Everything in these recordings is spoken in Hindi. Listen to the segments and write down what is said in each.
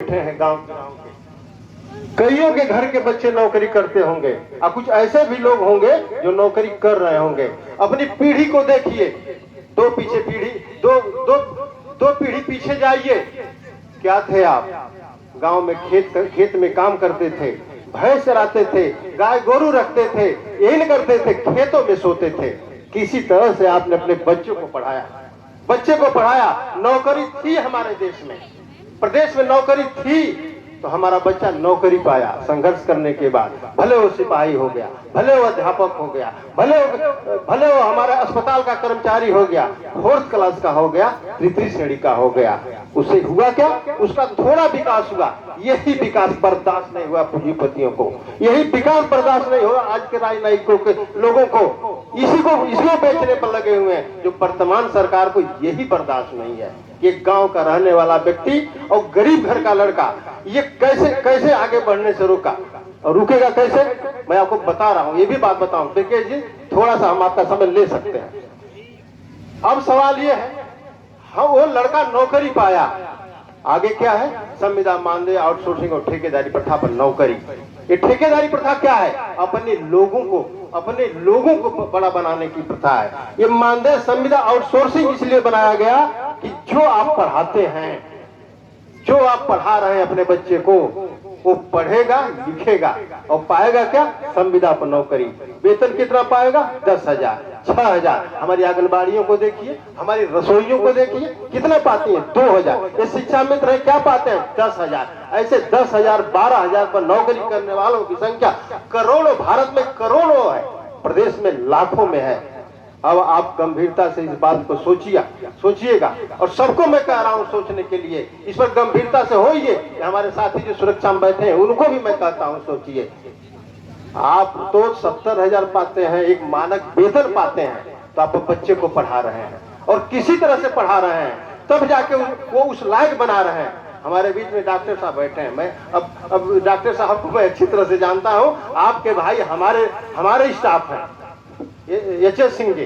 बैठे हैं गांव के, कईयों के घर के बच्चे नौकरी करते होंगे और कुछ ऐसे भी लोग होंगे जो नौकरी कर रहे होंगे। अपनी पीढ़ी को देखिए, दो पीछे पीढ़ी दो पीढ़ी पीछे जाइए। क्या थे आप? गांव में खेत में काम करते थे, भैंस चराते थे, गाय गोरू रखते थे, इन करते थे, खेतों में सोते थे। किसी तरह से आपने अपने बच्चों को पढ़ाया, बच्चे को पढ़ाया। नौकरी थी हमारे देश में, प्रदेश में नौकरी थी, तो हमारा बच्चा नौकरी पाया संघर्ष करने के बाद। भले वो सिपाही हो गया, भले वो अध्यापक हो गया, भले वो हमारे अस्पताल का कर्मचारी हो गया, 4th क्लास का हो गया, 3 श्रेणी का हो गया। उससे हुआ क्या? उसका थोड़ा विकास हुआ। यही विकास बर्दाश्त नहीं हुआ पूंजीपतियों को, यही विकास बर्दाश्त नहीं हुआ आज के राजनयिकों के लोगों को। इसको बेचने पर लगे हुए हैं जो वर्तमान सरकार को यही बर्दाश्त नहीं है। ये गांव का रहने वाला व्यक्ति और गरीब घर का लड़का ये कैसे आगे बढ़ने से रोका और रुकेगा कैसे? मैं आपको बता रहा हूं, ये भी बात बताऊं। देखिए जी, थोड़ा सा हम आपका समय ले सकते हैं। अब सवाल ये है, हाँ वो लड़का नौकरी पाया, आगे क्या है? संविदा मानदेय, आउटसोर्सिंग और ठेकेदारी प्रथा पर नौकरी। ये ठेकेदारी प्रथा क्या है? अपने लोगों को बड़ा बनाने की प्रथा है। ये मानदेय, संविदा, आउटसोर्सिंग इसलिए बनाया गया कि जो आप पढ़ाते हैं, जो आप पढ़ा रहे हैं अपने बच्चे को, वो पढ़ेगा लिखेगा और पाएगा क्या? संविदा पर नौकरी। वेतन कितना पाएगा? 10,000, 6,000। हमारी आंगनबाड़ियों को देखिए, हमारी रसोइयों को देखिए, कितना पाती हैं? 2,000। ये शिक्षा मित्र है, क्या पाते हैं? 10,000। ऐसे 10,000, 12,000 पर नौकरी करने वालों की संख्या करोड़ों, भारत में करोड़ों है, प्रदेश में लाखों में है। अब आप गंभीरता से इस बात को सोचिएगा और सबको मैं कह रहा हूं सोचने के लिए, इस पर गंभीरता से होइए। हमारे साथी जो सुरक्षा में बैठे हैं उनको भी मैं कहता हूं, सोचिए। आप तो 70,000 पाते हैं, एक मानक वेतन पाते हैं, तो आप बच्चे को पढ़ा रहे हैं और किसी तरह से पढ़ा रहे हैं, तब जाके वो उस लायक बना रहे हैं। हमारे बीच में डॉक्टर साहब बैठे हैं, मैं अब डॉक्टर साहब को मैं अच्छी तरह से जानता हूं। आपके भाई हमारे स्टाफ हैं, एच.एस. सिंह जी,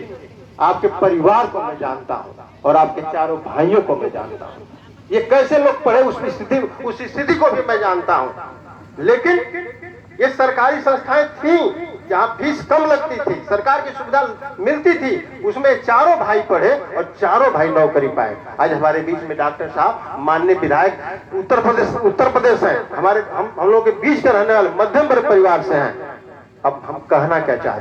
आपके परिवार को मैं जानता हूं और आपके चारों भाइयों को मैं जानता हूं। ये कैसे लोग पढ़े उस स्थिति को भी मैं जानता हूं। लेकिन ये सरकारी संस्थाएं थी जहां फीस कम लगती थी, सरकार की सुविधा मिलती थी, उसमें चारों भाई पढ़े और चारों भाई नौकरी पाए। आज हमारे बीच में डॉक्टर साहब माननीय विधायक उत्तर प्रदेश है, हम लोगों के बीच के रहने वाले मध्यम वर्ग परिवार से हैं। अब हम कहना क्या चाहते हैं?